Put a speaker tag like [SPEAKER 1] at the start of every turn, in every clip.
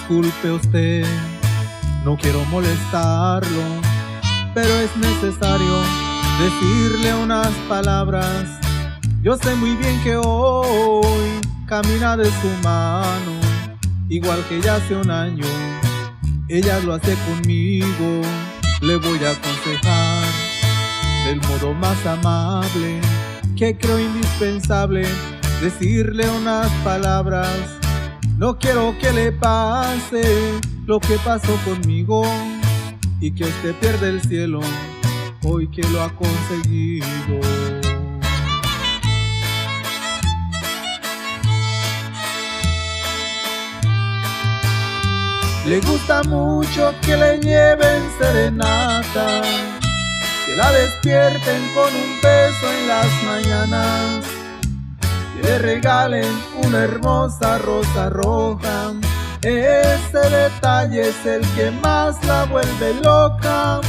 [SPEAKER 1] Disculpe usted, no quiero molestarlo, pero es necesario decirle unas palabras. Yo sé muy bien que hoy camina de su mano, igual que ya hace un año ella lo hace conmigo. Le voy a aconsejar del modo más amable, que creo indispensable decirle unas palabras. No quiero que le pase lo que pasó conmigo y que usted pierda el cielo hoy que lo ha conseguido. Le gusta mucho que le lleven serenata, que la despierten con un beso en las mañanas, que le regalen una hermosa rosa roja. Ese detalle es el que más la vuelve loca.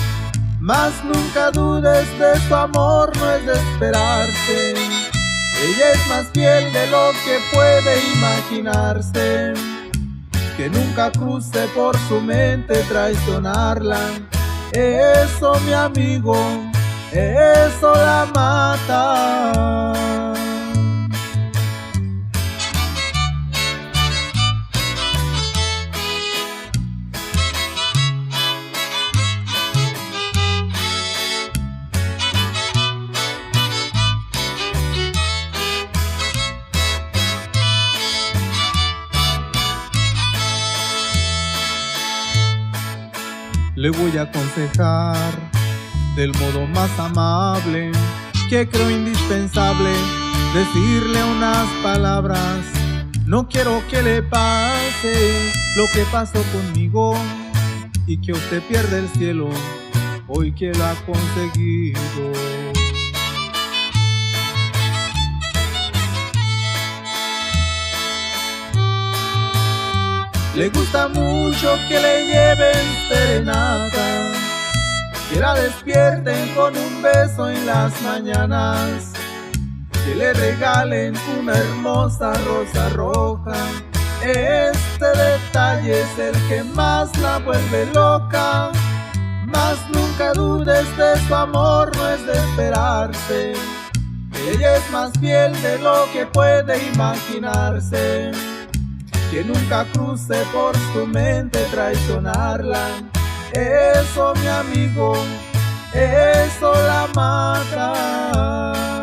[SPEAKER 1] Mas nunca dudes de su amor, no es de esperarse. Ella es más fiel de lo que puede imaginarse. Que nunca cruce por su mente traicionarla. Eso, mi amigo, eso la mata. Le voy a aconsejar del modo más amable, que creo indispensable decirle unas palabras. No quiero que le pase lo que pasó conmigo y que usted pierda el cielo hoy que lo ha conseguido. Le gusta mucho que le lleven serenata, que la despierten con un beso en las mañanas, que le regalen una hermosa rosa roja. Este detalle es el que más la vuelve loca. Mas nunca dudes de su amor, no es de esperarse. Ella es más fiel de lo que puede imaginarse. Que nunca cruce por su mente traicionarla. Eso, mi amigo, eso la mata.